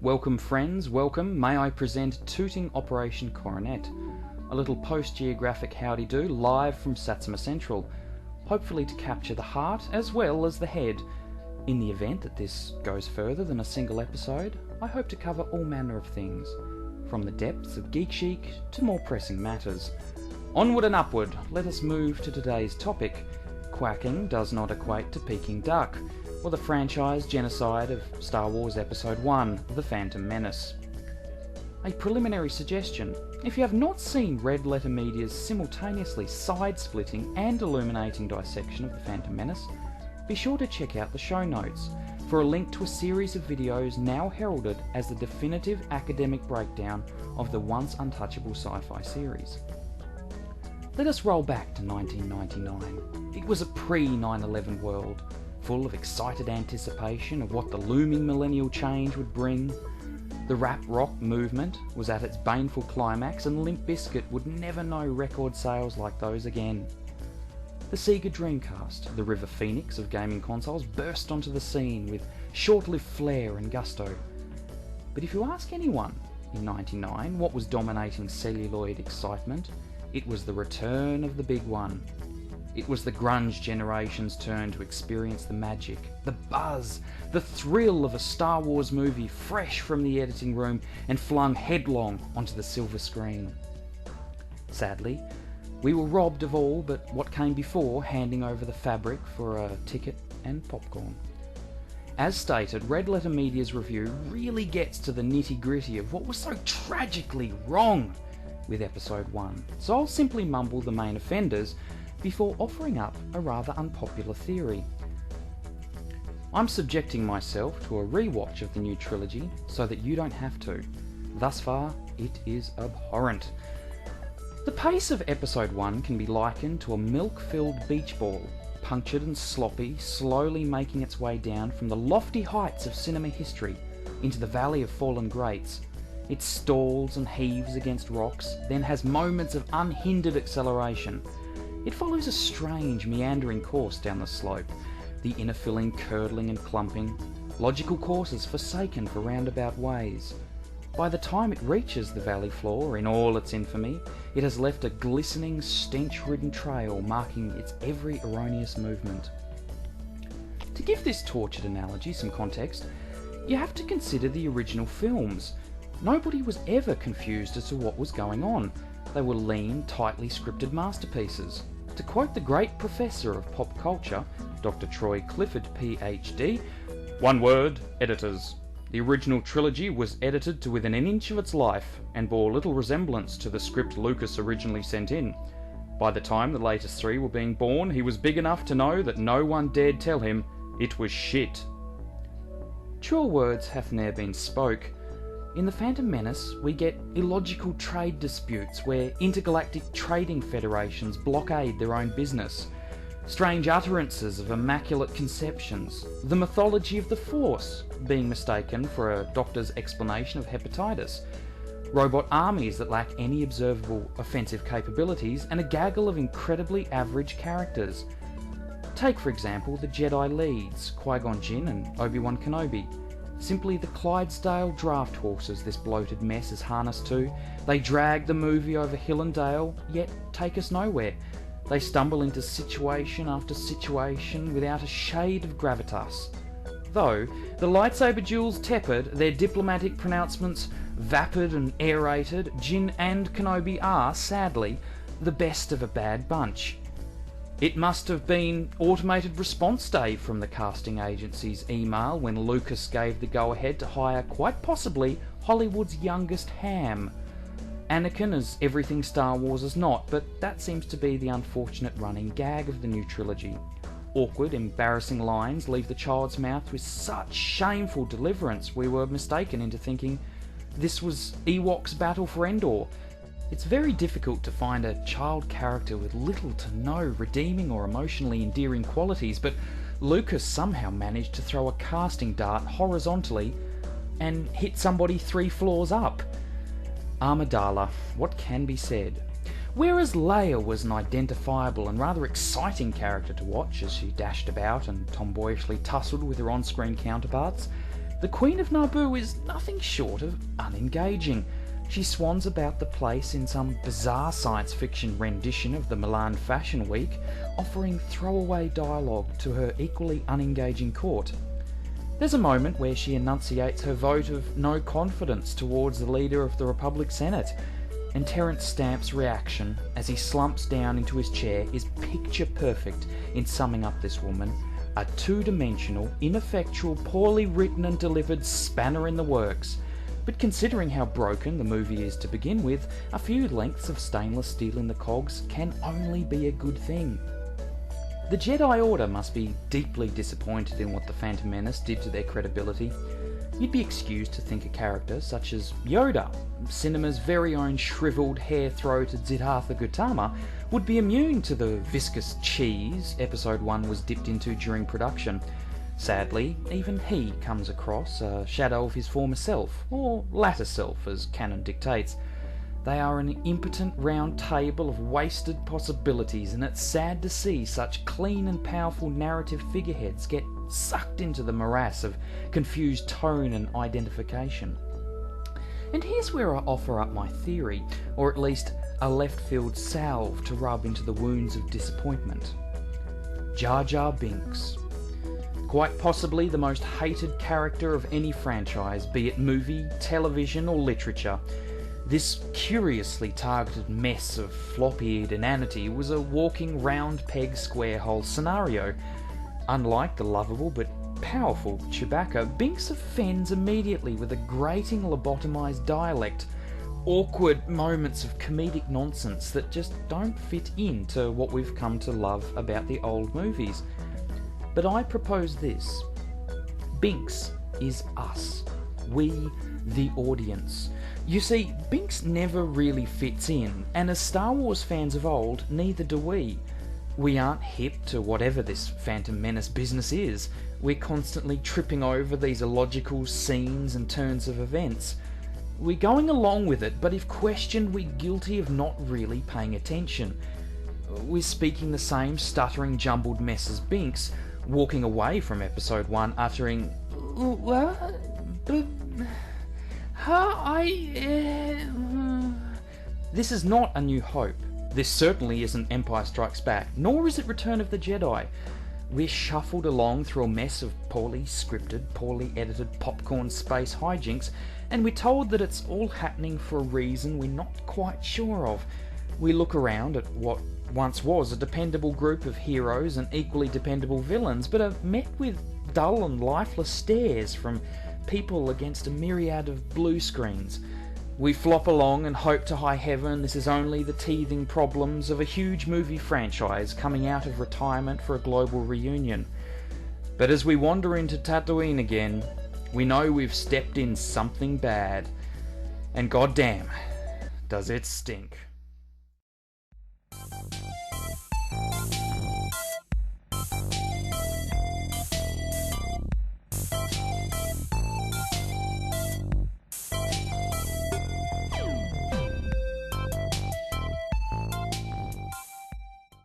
Welcome friends, welcome. May I present Tooting Operation Coronet, a little post-geographic howdy-do live from Satsuma Central, hopefully to capture the heart as well as the head. In the event that this goes further than a single episode, I hope to cover all manner of things, from the depths of geek chic to more pressing matters. Onward and upward, let us move to today's topic. Quacking does not equate to Peking duck, or the franchise genocide of Star Wars Episode 1, The Phantom Menace. A preliminary suggestion: if you have not seen RedLetterMedia's simultaneously side-splitting and illuminating dissection of The Phantom Menace, be sure to check out the show notes for a link to a series of videos now heralded as the definitive academic breakdown of the once untouchable sci-fi series. Let us roll back to 1999. It was a pre-9/11 world, full of excited anticipation of what the looming millennial change would bring. The rap rock movement was at its baneful climax, and Limp Bizkit would never know record sales like those again. The Sega Dreamcast, the River Phoenix of gaming consoles, burst onto the scene with short-lived flair and gusto. But if you ask anyone in '99 what was dominating celluloid excitement, it was the return of the big one. It was the grunge generation's turn to experience the magic, the buzz, the thrill of a Star Wars movie fresh from the editing room and flung headlong onto the silver screen. Sadly, we were robbed of all but what came before handing over the fabric for a ticket and popcorn. As stated, RedLetterMedia's review really gets to the nitty-gritty of what was so tragically wrong with Episode 1, so I'll simply mumble the main offenders before offering up a rather unpopular theory. I'm subjecting myself to a rewatch of the new trilogy so that you don't have to. Thus far, it is abhorrent. The pace of Episode 1 can be likened to a milk-filled beach ball, punctured and sloppy, slowly making its way down from the lofty heights of cinema history into the Valley of Fallen Greats. It stalls and heaves against rocks, then has moments of unhindered acceleration. It follows a strange, meandering course down the slope, the inner filling curdling and clumping, logical courses forsaken for roundabout ways. By the time it reaches the valley floor in all its infamy, it has left a glistening, stench-ridden trail marking its every erroneous movement. To give this tortured analogy some context, you have to consider the original films. Nobody was ever confused as to what was going on. They were lean, tightly scripted masterpieces. To quote the great professor of pop culture, Dr. Troy Clifford, PhD, one word: editors. The original trilogy was edited to within an inch of its life and bore little resemblance to the script Lucas originally sent in. By the time the latest three were being born, he was big enough to know that no one dared tell him it was shit. Truer words hath ne'er been spoke. In The Phantom Menace, we get illogical trade disputes where intergalactic trading federations blockade their own business, strange utterances of immaculate conceptions, the mythology of the Force being mistaken for a doctor's explanation of hepatitis, robot armies that lack any observable offensive capabilities, and a gaggle of incredibly average characters. Take, for example, the Jedi leads, Qui-Gon Jinn and Obi-Wan Kenobi. Simply the Clydesdale draft horses this bloated mess is harnessed to. They drag the movie over hill and dale, yet take us nowhere. They stumble into situation after situation without a shade of gravitas. Though the lightsaber duels tepid, their diplomatic pronouncements vapid and aerated, Jinn and Kenobi are, sadly, the best of a bad bunch. It must have been automated response day from the casting agency's email when Lucas gave the go-ahead to hire quite possibly Hollywood's youngest ham. Anakin is everything Star Wars is not, but that seems to be the unfortunate running gag of the new trilogy. Awkward, embarrassing lines leave the child's mouth with such shameful deliverance we were mistaken into thinking this was Ewok's Battle for Endor. It's very difficult to find a child character with little to no redeeming or emotionally endearing qualities, but Lucas somehow managed to throw a casting dart horizontally and hit somebody 3 floors up. Amidala, what can be said? Whereas Leia was an identifiable and rather exciting character to watch as she dashed about and tomboyishly tussled with her on-screen counterparts, the Queen of Naboo is nothing short of unengaging. She swans about the place in some bizarre science fiction rendition of the Milan Fashion Week, offering throwaway dialogue to her equally unengaging court. There's a moment where she enunciates her vote of no confidence towards the leader of the Republic Senate, and Terence Stamp's reaction as he slumps down into his chair is picture perfect in summing up this woman, a two-dimensional, ineffectual, poorly written and delivered spanner in the works. But considering how broken the movie is to begin with, a few lengths of stainless steel in the cogs can only be a good thing. The Jedi Order must be deeply disappointed in what the Phantom Menace did to their credibility. You'd be excused to think a character such as Yoda, cinema's very own shrivelled, hair-throated Siddhartha Gautama, would be immune to the viscous cheese Episode 1 was dipped into during production. Sadly, even he comes across a shadow of his former self, or latter self as canon dictates. They are an impotent round table of wasted possibilities, and it's sad to see such clean and powerful narrative figureheads get sucked into the morass of confused tone and identification. And here's where I offer up my theory, or at least a left-field salve to rub into the wounds of disappointment. Jar Jar Binks. Quite possibly the most hated character of any franchise, be it movie, television or literature. This curiously targeted mess of flop-eared inanity was a walking round peg square hole scenario. Unlike the lovable but powerful Chewbacca, Binks offends immediately with a grating lobotomized dialect, awkward moments of comedic nonsense that just don't fit into what we've come to love about the old movies. But I propose this. Binks is us. We, the audience. You see, Binks never really fits in, and as Star Wars fans of old, neither do we. We aren't hip to whatever this Phantom Menace business is. We're constantly tripping over these illogical scenes and turns of events. We're going along with it, but if questioned, we're guilty of not really paying attention. We're speaking the same stuttering, jumbled mess as Binks, walking away from Episode 1 uttering, "What? But how This is not A New Hope. This certainly isn't Empire Strikes Back, nor is it Return of the Jedi. We're shuffled along through a mess of poorly scripted, poorly edited popcorn space hijinks, and we're told that it's all happening for a reason we're not quite sure of. We look around at what once was a dependable group of heroes and equally dependable villains, but are met with dull and lifeless stares from people against a myriad of blue screens. We flop along and hope to high heaven this is only the teething problems of a huge movie franchise coming out of retirement for a global reunion. But as we wander into Tatooine again, we know we've stepped in something bad. And goddamn, does it stink.